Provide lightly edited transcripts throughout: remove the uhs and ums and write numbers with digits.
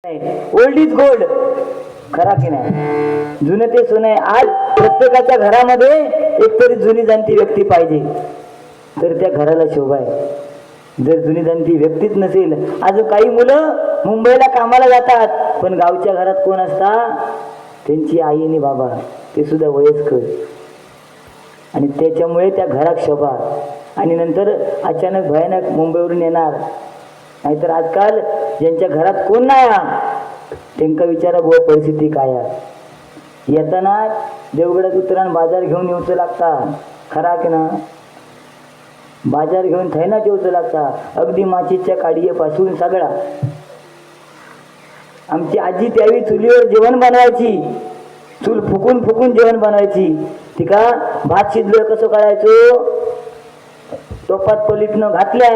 Old is gold, खरा की नाही? जुनं ते सोनं आहे. आज प्रत्येकाच्या घरामध्ये एकतरी जुनी जाणती व्यक्ती पाहिजे, तर त्या घराला शोभा आहे. जर जुनी जाणती व्यक्तीच नसेल, आज काही मुलं मुंबईला कामाला जातात, पण गावच्या घरात कोण असतात? त्यांची आई आणि बाबा, ते सुद्धा वयस्कर, आणि त्याच्यामुळे त्या घरात शोभा. आणि नंतर अचानक भयानक मुंबईवरून येणार. नाहीतर आजकाल ज्यांच्या घरात कोण नाही त्यांना विचारा बुवा परिस्थिती काय आहे. येताना देवगडात उतरान बाजार घेऊन येऊचं लागता, खरा की ना? बाजार घेऊन थैनाच येऊचं लागता, अगदी माचीच्या काडियेपासून सगळा. आमची आजी त्यावेळी चुलीवर जेवण बनवायची, चूल फुकून फुकून जेवण बनवायची. तिका भात शिजलं कसं करायचो? टोपात पलीटनं घातल्या,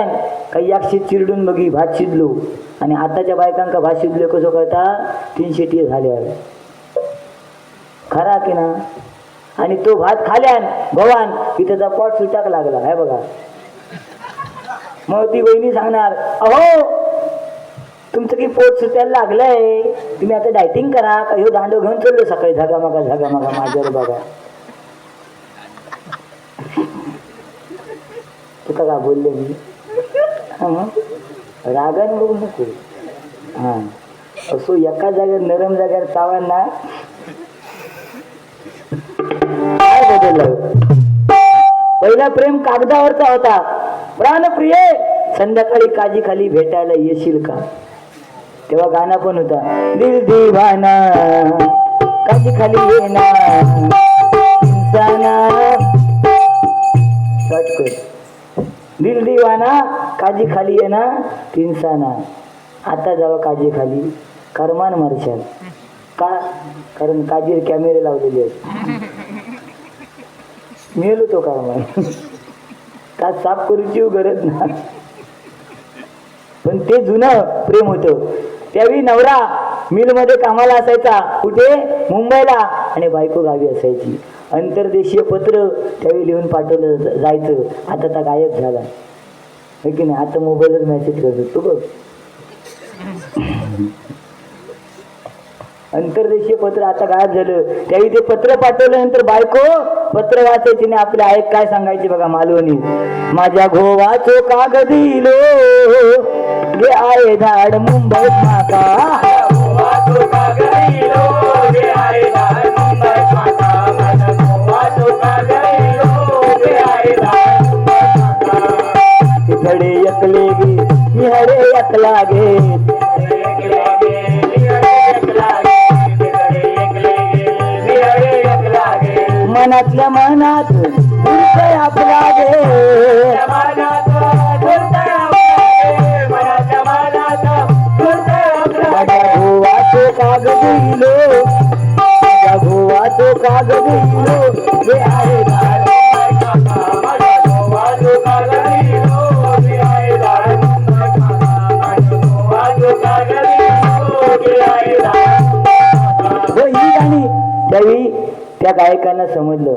काही एकशे चिरडून बघी भात शिजलो. आणि आताच्या बायकांका भात शिजले कसं कळता? 300 टी झाल्या, खरा की ना? आणि तो भात खाल्यान भवान की त्याचा पोट सुटाक लागला आहे बघा. मग ती वहिनी सांगणार, अहो तुमचं की पोट सुटायला लागलंय, तुम्ही आता डायटिंग करा. का ह्यो दांडो घेऊन चाललो सकाळी झगामगा माझ्यावर बघा. तुका का बोलले मी? रागाने बघू नको. हा असो, एका जागेवर नरम जागेवर चावण ना. काय बदललं? पहिला प्रेम कागदावरचा होता. प्राणप्रिय संध्याकाळी काजी खाली भेटायला येशील का? तेव्हा गाणं पण होता, दिल दीवाना काजी खाली येणार इंसाना. दिल दीवाना काजी खाली आहे ना तिनसाना. आता जावा काजी खाली करमान मारशाल का? कारण काजीर कॅमेरे लावलेले आहेत. मिळलो तो करमान का साफ करूची गरज ना. पण ते जुनं प्रेम होतं. त्यावेळी नवरा मिलमध्ये कामाला असायचा, कुठे? मुंबईला, आणि बायको गावी असायची. अंतर्देशीय पत्र त्यावेळी लिहून पाठवलं जायचं. आता त्या गायब झाला है की नाही? आता मोबाईलवर मेसेज करतो तू बघ. अंतर्देशीय पत्र आता गायब झालं. त्यावेळी ते पत्र पाठवल्यानंतर बायको पत्र वाचायची नाही, आपल्या आईक काय सांगायची बघा मालवणी, माझ्या घोवाचो कागदिलो गे आहे झाड मुंबईत माका. तिकडे एकले गे मी हरे एकला गे, मनातल्या मनात दुर्दय आपला गे. माझ्या घोवाचो कागदिलो, माझ्या घोवाचो कागदिलो हे आहे झाड. त्यावेळी त्या गायकांना समजलं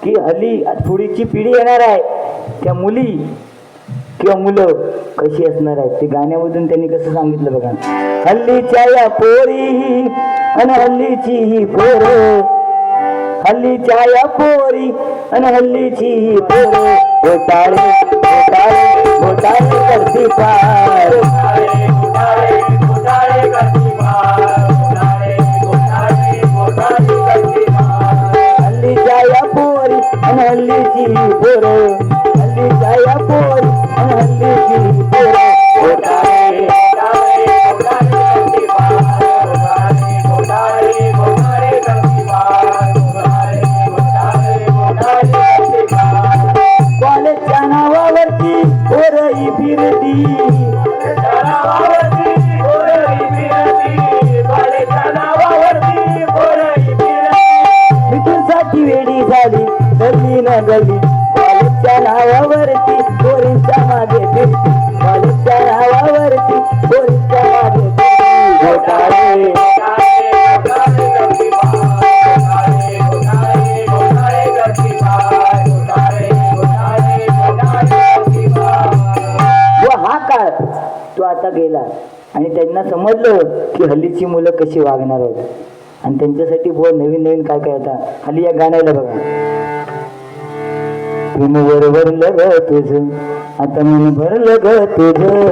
की हल्ली पुढीची पिढी येणार आहे, त्या मुली किंवा मुलं कशी असणार आहेत. ते गाण्यामधून त्यांनी कसं सांगितलं बघा, हल्लीच्या या पोरी आणि हल्लीची ही पोर, हल्लीच्या या पोरी आणि हल्लीची ही पोर, घोटाळे घोटाळे घोटाळे करती पार. हल्लीच्या या पोरी आणि हल्लीची ही पोर, हल्लीच्या या पोरी आणि हल्लीची ही पोर, घोटाळे कॉलेजच्या नावावरती पोरही फिरती, मिठूसाठी वेडी झाली गल्ली न गल्ली. कॉलेजच्या नावावरती पोरींच्या मागे फिरती, कॉलेजच्या नावावरती पोरींच्या मागे फिरती. घोटाळे व हा काळ तो आता गेला. आणि त्यांनी त्यांना समजलं की हल्लीची मुलं कशी वागणार आहेत आणि त्यांच्यासाठी बुवा नवीन नवीन काय काय आता हल्ली या गाण्याला बघा, प्रेमवर भरलं ग तुझं आता मन भरलं ग तुझं,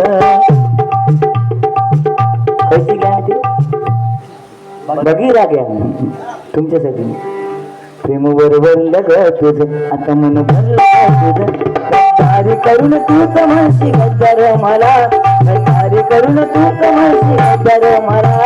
कशी काय ते बघिरा घ्या तुमच्यासाठी. प्रेमवर भरलं ग तुझं आता मन भरलं तुझं, तारी करून तूच म्हणशी गद्दार मला, तारी करून तूच म्हणशी गद्दार मला.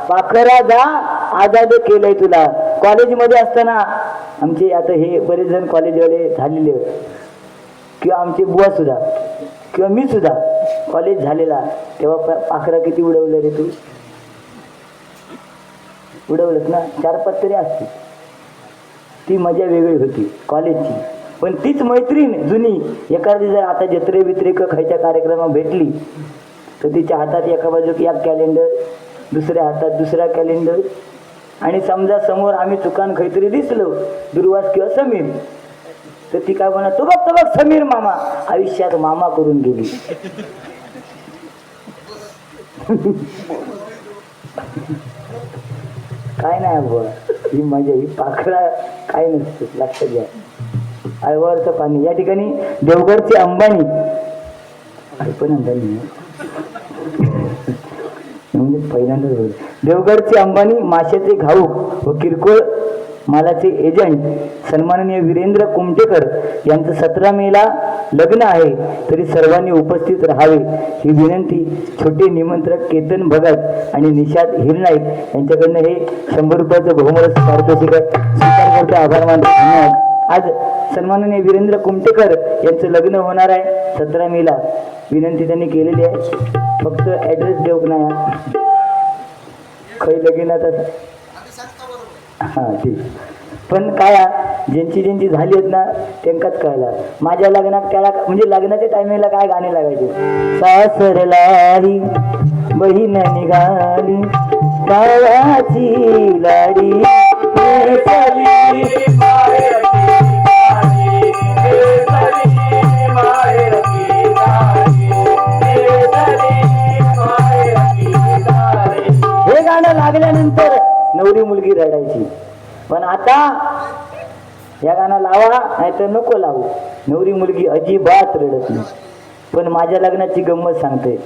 पाखरा जा आजाद केलंय तुला. कॉलेजमध्ये असताना आमचे आता हे बरेच जण कॉलेजवाले झालेले किंवा आमचे बुवा सुद्धा किंवा मी सुद्धा कॉलेज झालेला तेव्हा पाखरा किती उडवलं रे तू, उडवलंच ना, 4-5 तरी असते. ती मजा वेगळी होती कॉलेजची. पण तीच मैत्रीण जुनी एखादी जर आता जत्रे बित्रे खायच्या कार्यक्रमात भेटली तर तिच्या हातात एका बाजूक एक कॅलेंडर, दुसऱ्या हातात दुसरा कॅलेंडर, आणि समजा समोर आम्ही चुकान काहीतरी दिसलो दुर्वास किंवा समीर तर ती काय म्हणा, तो बघ समीर मामा, आयुष्यात मामा करून गेली. काय नाही बुवा ही मजा, ही पाखरा काय नसते लक्षात घ्या. आळवारचं पाणी या ठिकाणी देवगडचे अंबानी पण अंबानी म्हणजे पहिल्यांदाच बोल. देवगडचे अंबानी माशाचे घाऊक व किरकोळ मालाचे एजंट सन्माननीय वीरेंद्र कुमटेकर यांचं 17 मेला लग्न आहे, तरी सर्वांनी उपस्थित राहावे ही विनंती छोटे निमंत्रक केतन भगत आणि निषाद हिरनाईक यांच्याकडनं हे 100 रुपयाचं बहुमूल्य पारितोषिक स्वीकार करतो. आभार मानतो, धन्यवाद. आज सन्माननीय वीरेंद्र कुमटेकर यांचं लग्न होणार आहे 17 मेला. विनंती त्यांनी केलेली आहे, फक्त ॲड्रेस देऊ नाही खै लगीनात हां ठीक. पण काय ज्यांची ज्यांची झाली आहेत ना त्यांकाच कळला. माझ्या लग्नात त्याला म्हणजे लग्नाच्या टायमिंगला काय गाणे लागायचे, सासरलाही बहीण निघाली गावाची लाडी हे गाणं लागल्यानंतर नवरी मुलगी रडायची. पण आता या गाणं लावा नाही तर नको लावू, नवरी मुलगी अजिबात रडत नाही. पण माझ्या लग्नाची गंमत सांगते,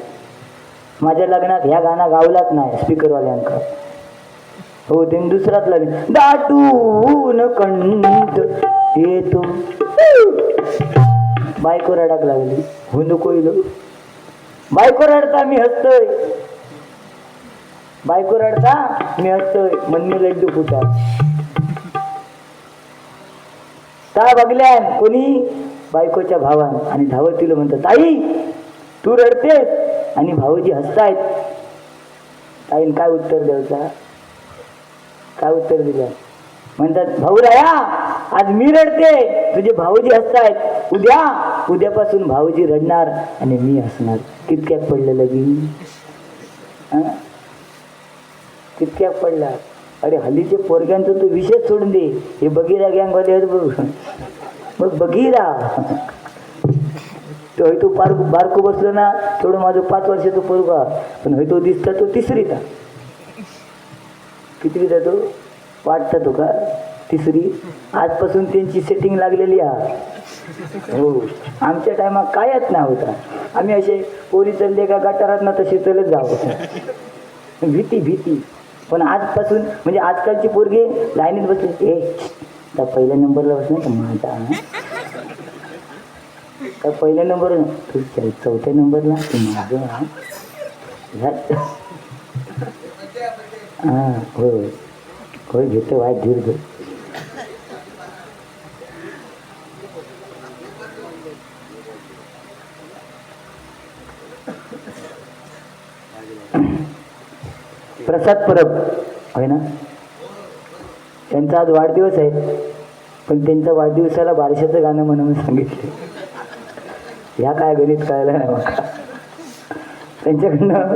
माझ्या लग्नात ह्या गाणं गावलाच नाही स्पीकरवाल्यांका. हो ते दुसराच लग्न दाटून कंठ येतो, बायको रडाक लागली, हुंदकोइलो बायको रडता मी हसतोय, बायको रडता मी हसतोय, मन्नी लड्डू फुटा. ता बघल्यान कोणी बायकोच्या भावान आणि धावत तिला म्हणतात, ताई तू रडतेस आणि भाऊजी हसतायत. ताईन काय उत्तर द्यायचा, काय उत्तर दिलं, म्हणतात भाऊराया आज मी रडते तुझे भाऊजी हसतायत, उद्यापासून भाऊजी रडणार आणि मी हसणार. कितक्यात पडलं लगीन, कितक्यात पडला. अरे हल्लीचे पोरग्यांचं तो विषय सोडून दे, हे बघिरा गँगवाले मग बघिरा तो तो बारको बसलो ना थोडं माझं 5 वर्षाचं पोरगा, पण तो दिसता तो 3रीचा, कितवीचा तो वाटता तो का 3री. आजपासून त्यांची सेटिंग लागलेली आहे. हो आमच्या टायमात कायच नाही होता, आम्ही असे पोरी चालले का गटारात ना तसे चलत जावं. भीती भीती. पण आजपासून म्हणजे आजकालची पोरगे लाईनीत बसले, त्या पहिल्या नंबरला बसले का माझा, का पहिल्या नंबर तू चौथ्या नंबरला तू माझं हा होय होय घेतो वाईट दीर्घ. प्रसाद परब आहे ना, त्यांचा आज वाढदिवस आहे. पण त्यांच्या वाढदिवसाला बारशाचं गाणं म्हणून सांगितले. ह्या काय गणित कळलं नाही मला. त्यांच्याकडनं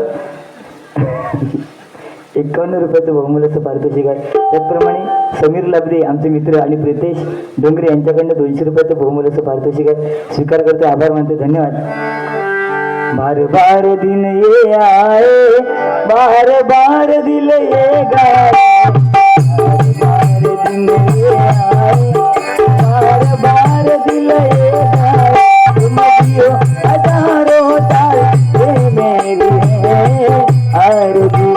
51 रुपयाचं बहुमूल्याचं पारितोषिक आहे. त्याचप्रमाणे समीर लाबदे आमचे मित्र आणि प्रितेश डोंगरे यांच्याकडनं 200 रुपयाचं बहुमूल्याचं पारितोषिक आहे. स्वीकार करतो, आभार मानते, धन्यवाद. बार बार दिन ये आए, बार बार दिल ये गाए, बार बार दिन ये आए, बार बार दिल ये गाए, तुम जियो हजारों साल, ये मेरी है आरज़ू.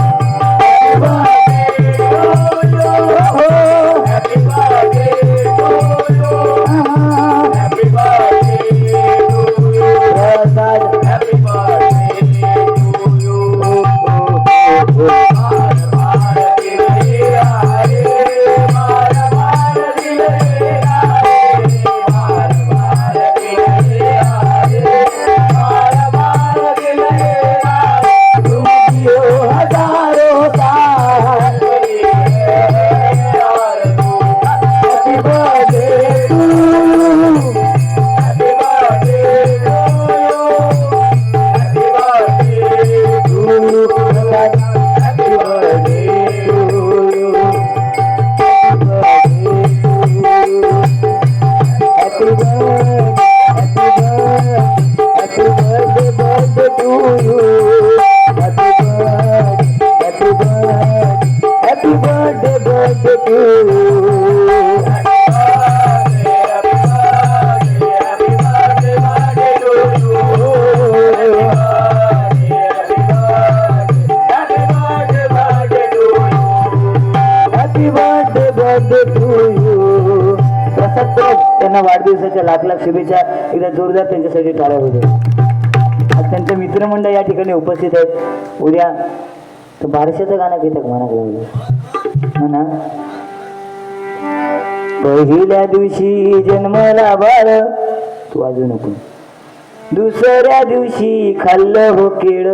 त्यांना वाढदिवसाच्या लाख लाख शुभेच्छा. एकदा जोरदार त्यांच्यासाठी टाळ्या होते. आज त्यांचे मित्रमंडळ या ठिकाणी उपस्थित आहेत. उद्या तर बारशाचं गाणं घेतात म्हणा म्हणा. पहिल्या दिवशी जन्मला बाळ, तू वाजू नको. दुसऱ्या दिवशी खाल्लं हो केळ,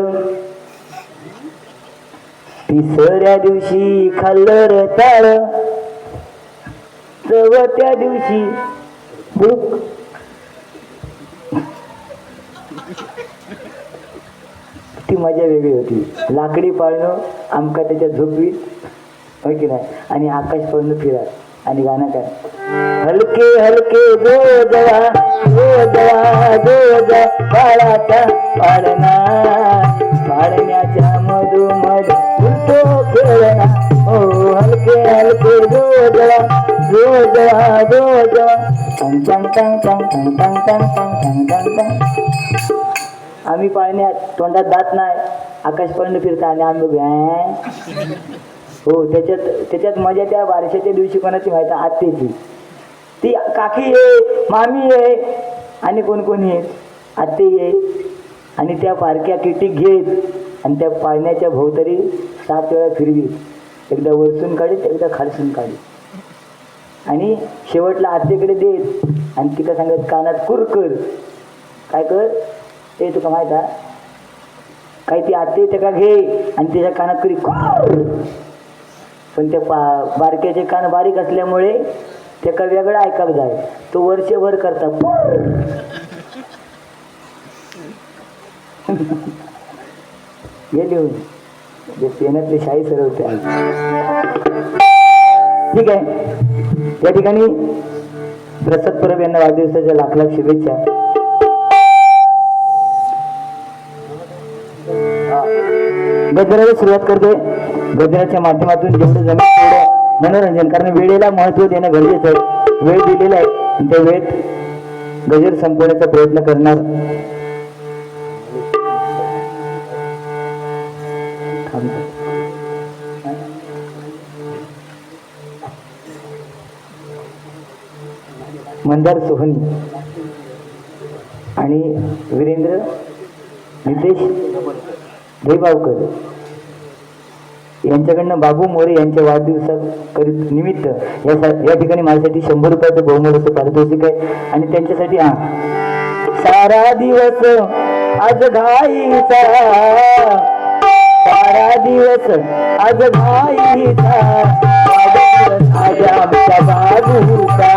तिसऱ्या दिवशी खाल्लं रताळ, चौथ्या दिवशी भूक. ती मजा वेगळी होती. लाकडी पाळणं आमका त्याच्या झोपवीत, होय की नाही, आणि आकाश पाळणं फिरा. आणि गाणं काय, हलके हलके जो जवा जो जवा जो जवा बाळाचा पाळणा, पाळण्याच्या मधोमध उलटो खेळणा. हो हलके हलके जो जवा जो जवा जो जवा, टंग टंग टंग टंग टंग टंग टंग टंग टंग. आम्ही पाळण्यात, तोंडात दात नाही, आकाश पाळणं फिरता आणि आम्ही हो त्याच्यात मजा त्या बारशाच्या दिवशी कोणाची माहिती, आत्तेची. ती काकी आहे, मामी आहे, आणि कोण कोणी आहे, आत्ते आहे. आणि त्या पारक्या किटी घेत आणि त्या पाळण्याच्या भोवतरी 7 वेळा फिरवी. एकदा वरसून काढीत, एकदा खालसून काढीत, आणि शेवटला आत्तेकडे देत आणि तिला सांगत कानात कुर कर. काय कर ते तुका माहित आहे काय, ती आत्ते त्या घे आणि त्याच्या कानात करी कुर. पण त्या बारक्याचे कान बारीक असल्यामुळे त्याका वेगळं ऐकायला जाय, तो वर्षभर करता गेली जे पेनातली शाही सरवते. ठीक आहे, या ठिकाणी प्रसाद परब यांना वाढदिवसाच्या लाख लाख शुभेच्छा. गजराला सुरुवात करते. गजराच्या माध्यमातून जेवढं जमेल तेवढं मनोरंजन, कारण वेळेला महत्व देणं गरजेचं आहे. वेळ दिलेला आहे, त्या वेळेत गजर संपवण्याचा प्रयत्न करणार. थांबतो. मंदार सोहनी आणि वीरेंद्र नितेश देबावकर यांच्याकडनं बाबू मोरे यांच्या वाढदिवसाकरिता निमित्त या ठिकाणी माझ्यासाठी 100 रुपयाचं बहुमोल असं पारितोषिक आहे. आणि त्यांच्यासाठी सारा दिवस आज घाईचा, सारा दिवस आज घाईचा, आज आमच्या बाबूचा,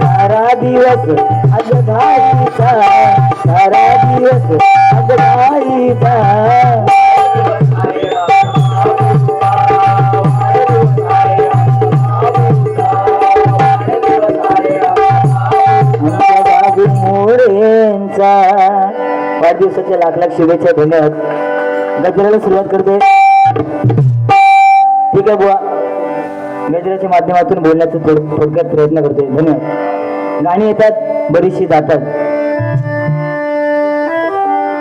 सारा दिवस आज घाईचा, सारा दिवस आज घाईचा. मोरेंचा वाढदिवसाच्या लाख लाख शुभेच्छा. धन्यवाद. गजराला सुरुवात करतोय. ठीक आहे बुवा, गजराच्या माध्यमातून बोलण्याचा थोडक्यात प्रयत्न करतोय. धन्यवाद. गाणी येतात, बरीचशी जातात.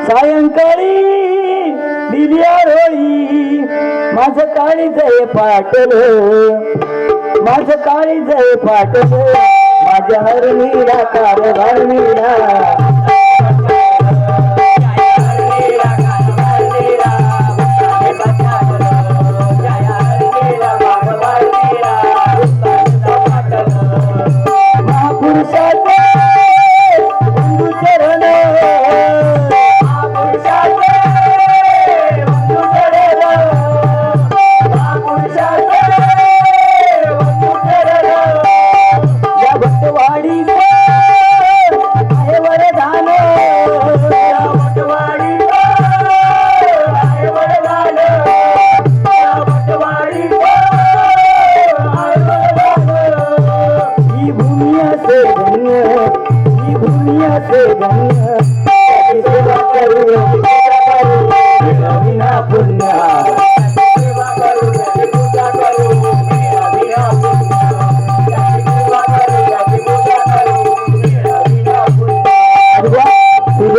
सायंकाळी दिल्या रोळी माझं काळीज पाटलं, माझं काळीज पाटलं, माझ्या हरणीला कारभार मिळा.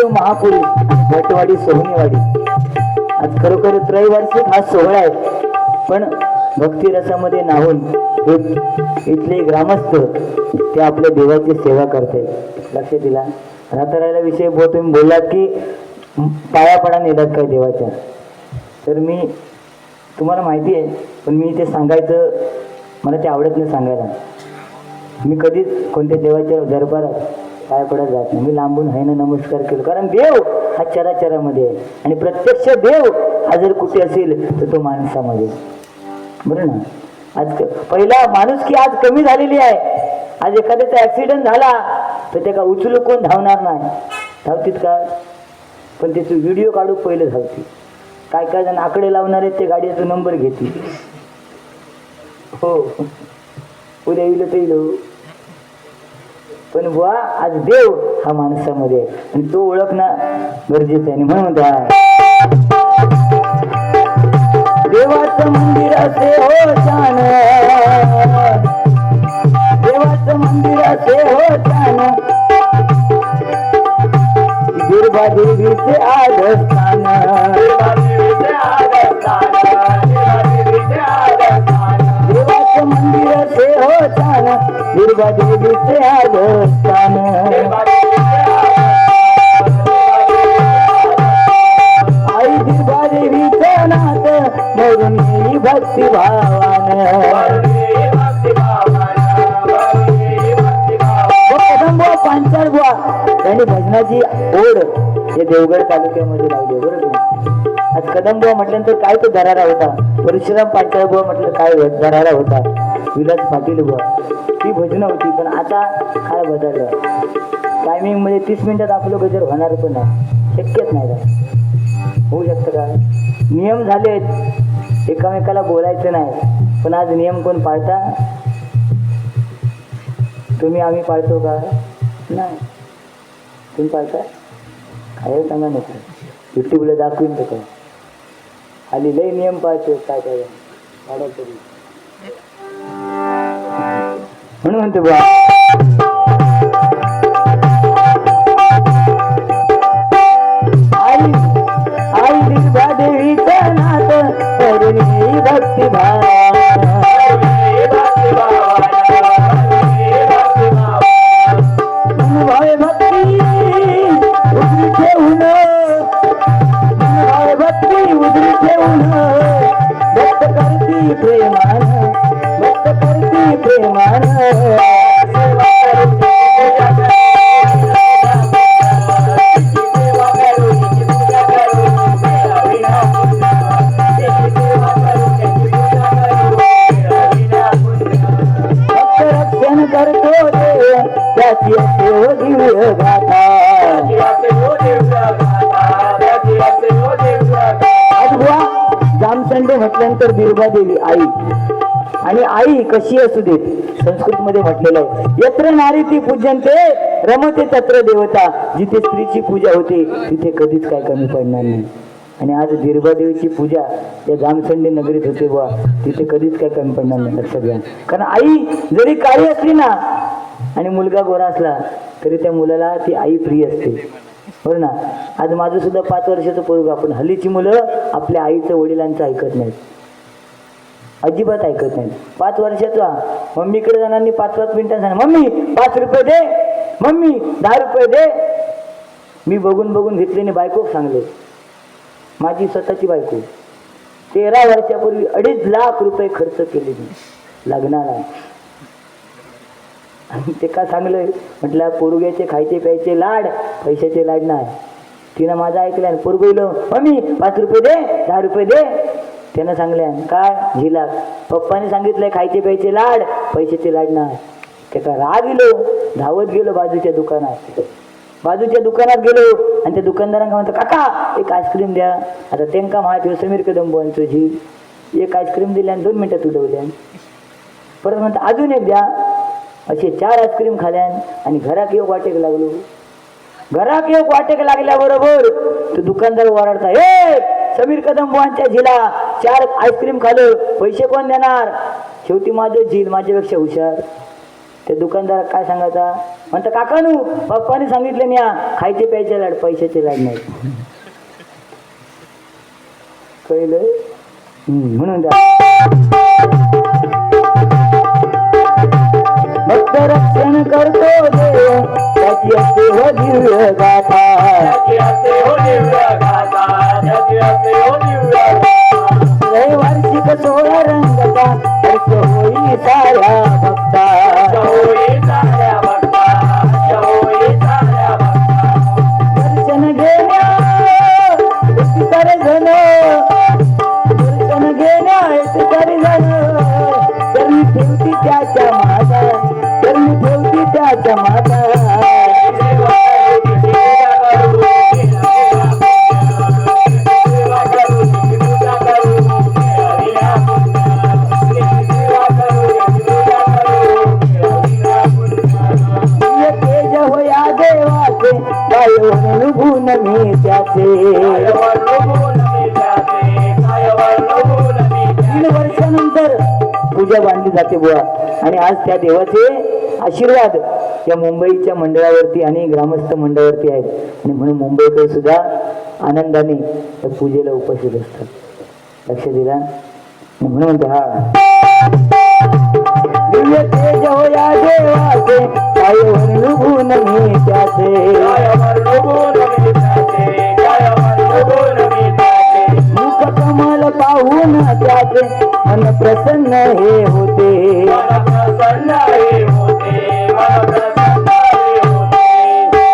महापुरी भटवाडी सोहनीवाडी आज खरोखर त्रैवार्षिक हा सोहळा आहे. पण भक्ती रसामध्ये नाहून इथले ग्रामस्थ ते आपल्या देवाची सेवा करते. लक्ष दिला. राहता विषय तुम्ही बोललात की पायापडा नेतात काय देवाच्या. तर मी तुम्हाला माहिती आहे, पण मी ते सांगायचं मला ते आवडत नाही सांगायला. मी कधीच कोणत्या देवाच्या दरबारात पाया पडत जात नाही. मी लांबून आहे ना नमस्कार केलो, कारण देव हा चराचरामध्ये आहे आणि प्रत्यक्ष देव हा जर कुठे असेल तर तो माणसामध्ये. बरं ना. आज पहिला माणूस की आज कमी झालेली आहे. आज एखाद्याचा ऍक्सिडेंट झाला तर त्याला उचलू कोण धावणार नाही. धावतीत का, पण त्याचे व्हिडिओ काढू पहिलं धावती. काय काय जण आकडे लावणार आहेत ते गाडीचा नंबर घेतील. हो, उद्या येईल तर येईल. पण बुवा आज देव हा माणसामध्ये आहे आणि तो ओळखणं गरजेचं आहे. म्हणून त्या देवाचं मंदिर असे हो छान, देवाचं मंदिर असे हो छान, दुर्गा देवीचे आदस्थान, देवाचं मंदिर असे हो छान, दुर्गा देवीचे आदस्थान. आई दुर्गा देवीचं नात मरून येई भक्ती भावान. कदमबुवा पांचाळ बुवा त्यांनी भजनाची ओढ हे देवगड तालुक्यामध्ये लावली. बरोबर. आज कदमबुवा म्हटल्यानंतर काय तो दरारा होता. परशुराम पांचाळ बुवा म्हटलं काय दरारा होता. विलास पाटील बुवा ती भजनं होती. पण आता काय बदललं. टायमिंग मध्ये 30 मिनिटात आपलं गजर होणार पण नाही. शक्यच नाही का. होऊ शकतं का. नियम झालेत, एकामेकाला बोलायचं नाही, पण आज नियम कोण पाळता? तुम्ही आम्ही पाळतो का? नाही. तुम्ही पाळता? काय सांगा नको, युट्यूबला दाखवून तर काय आली लय नियम पाळतो काय काय म्हणून म्हणतो बा आई आई देवीचं नात करुणी भक्ती भाव भावे भक्ती उजरी ठेवून भावे भक्ती उजरी ठेवून भक्त करती प्रेमान भक्त करती प्रेमान करतो देव त्याची असे हो दिव्य गाथा आज बुवा जामसंडे म्हटल्यानंतर बिरबा देवी आई आणि आई कशी असू देत संस्कृत मध्ये म्हटलेलं आहे यत्र नारी ती पूजनते रमते तत्र देवता जिथे स्त्रीची पूजा होते तिथे कधीच काय कमी पडणार नाही आणि आज बिरबा देवीची पूजा या जामसंडे नगरीत होते बुवा तिथे कधीच काय कमी पडणार नाही लक्षात घ्या कारण आई जरी काळी असली ना आणि मुलगा गोरा असला तरी त्या मुलाला ती आई प्रिय असते हो ना आज माझं सुद्धा 5 वर्षाचं पोरगं आपण हल्लीची मुलं आपल्या आईचं वडिलांचं ऐकत नाहीत अजिबात ऐकत नाहीत 5 वर्षाचा मम्मीकडे जाणार 5-5 मिनिटांनी सांगा मम्मी 5 रुपये दे मम्मी 10 रुपये दे मी बघून बघून घेतलेने बायको सांगले माझी स्वतःची बायको 13 वर्षापूर्वी 2.5 लाख रुपये खर्च केले मी लग्नाला आणि ते का सांगलं म्हटलं पोरग्याचे खायचे प्यायचे लाड पैशाचे लाड नाही तिनं माझं ऐकलं आणि पोरगं मम्मी 5 रुपये दे 10 रुपये दे त्यानं सांगल्या काय झिला पप्पाने सांगितलंय खायचे प्यायचे लाड पैशाचे लाड नाही ते का राग गेलो धावत गेलो बाजूच्या दुकानात गेलो आणि त्या दुकानदारांना म्हणतो काका एक आईस्क्रीम द्या आता त्यांना माहिती समीर कदम बोलतो झी एक आईस्क्रीम दिल्या आणि 2 मिनिटात उडवल्या परत म्हणतो अजून एक द्या असे 4 आईस्क्रीम खाल्यान आणि घरात येऊ वाटेक लागलो घरात येऊ वाटेक लागल्याबरोबर तो दुकानदार ओरडता ए समीर कदम बुवांच्या झिला 4 आईस्क्रीम खाल्लं पैसे कोण देणार शेवटी माझं झील माझ्यापेक्षा हुशार त्या दुकानदार काय सांगायचा म्हणतं काकानू पप्पाने सांगितले न्या खायचे प्यायचे लाड पैशाचे लाड नाही कळलं म्हणून भक्त रक्षण करतो देव त्याची असते हो दिव्य गाथा वार्षिक 16 रंगता हर्ष होई साऱ्या भक्ता दर्शन घेण्या सारे जण दर्शन घेण्या सारे जण चरणी ठेवती त्याच्या माता चरणी ठेवती त्याच्या माता मी त्याचे 3 वर्षानंतर पूजा बांधली जाते बुवा आणि आज त्या देवाचे आशीर्वाद या मुंबईच्या मंडळावरती आणि ग्रामस्थ मंडळावरती आहेत आणि म्हणून मुंबईकर सुद्धा आनंदाने त्या पूजेला उपस्थित असतात लक्ष दिला म्हणून म्हणते हा दिव्य तेज हो या देवाचे काय वर्णून मी त्याचे मुख कमल पाहून त्याचे मन प्रसन्न हे होते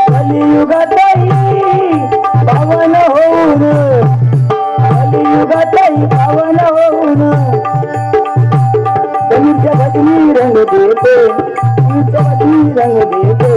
कलियुगातही पावन होऊन कलियुगातही पावन होऊन समीरच्या भजनी रंग देते समीरच्या भजनी रंग देते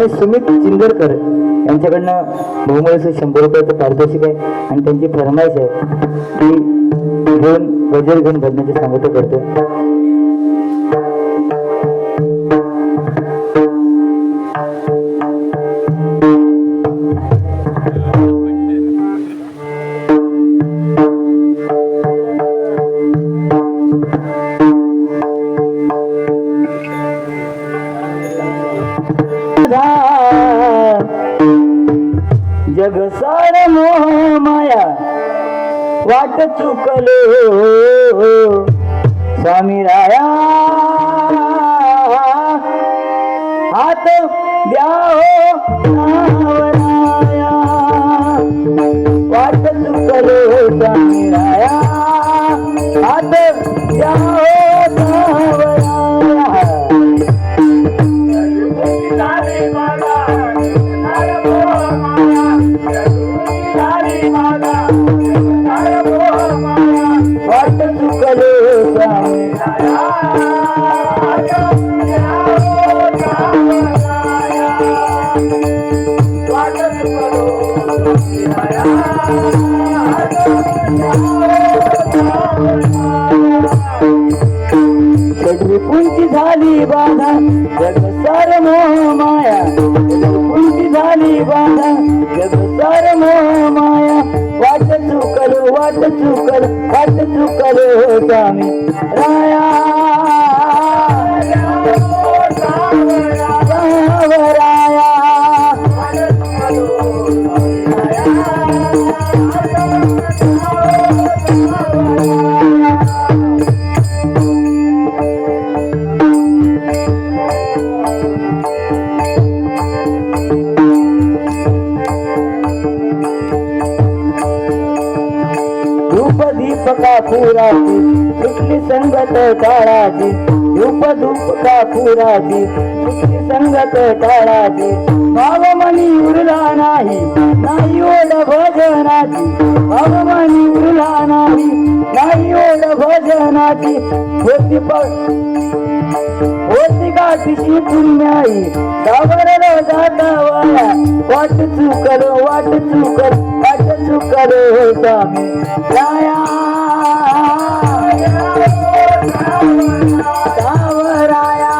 आणि सुमित चिंदरकर यांच्याकडनं बहुमूल्य 100 रुपयाचं पारितोषिक आहे आणि त्यांची फरमाईश आहे ती घेऊन गजर घेऊन भजनाची सांगतो करतो. जग सार मोह माया वाट चुकलो स्वामी राया हात द्या नावराया वाट चुकलो स्वामी राया हात द्या नावराया वाट चुकलो स्वामी पुंची झाली बाधा जग सार मोह माया पुंची झाली बाधा जग सार मोह माया वाट चुकल स्वामी राया राया दीपका पुराची सुटली संगत टाळाची धूप कापुराची सुटली संगत टाळाची भावमनी उरला नाही ओढ भजनाची भावमनी उरला नाही ओढ भजनाची होती गाठीशी पुण्याई सावरलो जाता वाया वाट चुकल स्वामी राया सावराया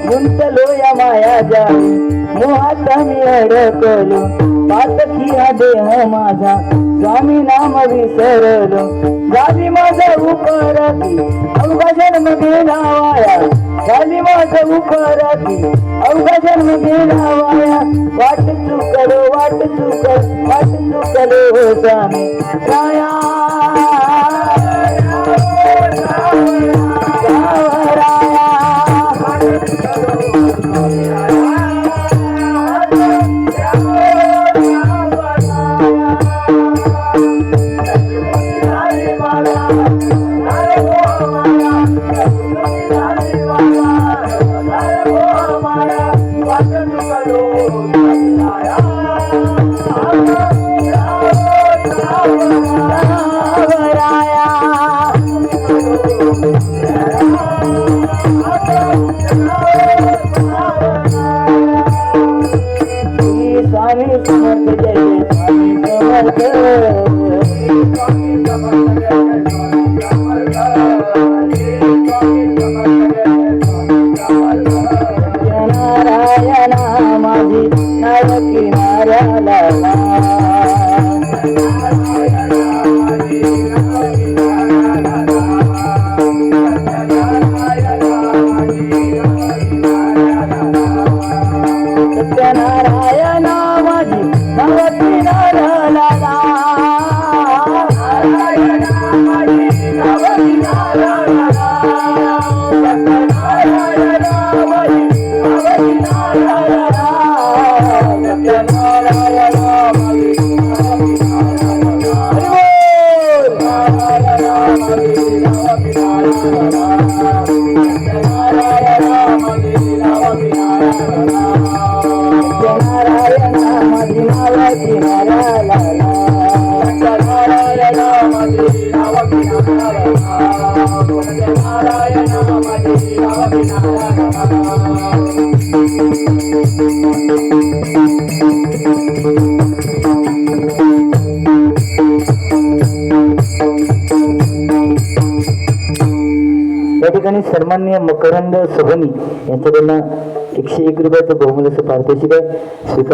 गुंतलो या माया जाई मोहात मी अडकलो पातकी देह माझा स्वामी नाम विसरलो झाली माझा उपरती अवघा जन्म गेला वाया झाली माझा उपरती अवघा जन्म गेला वाया वाट चुकलो स्वामी राया सन्माननीय मकरंद सोहनी यांच्याकडनं 101 रुपयाचं बहुमूल्य पारितोषिक आहे स्वीकार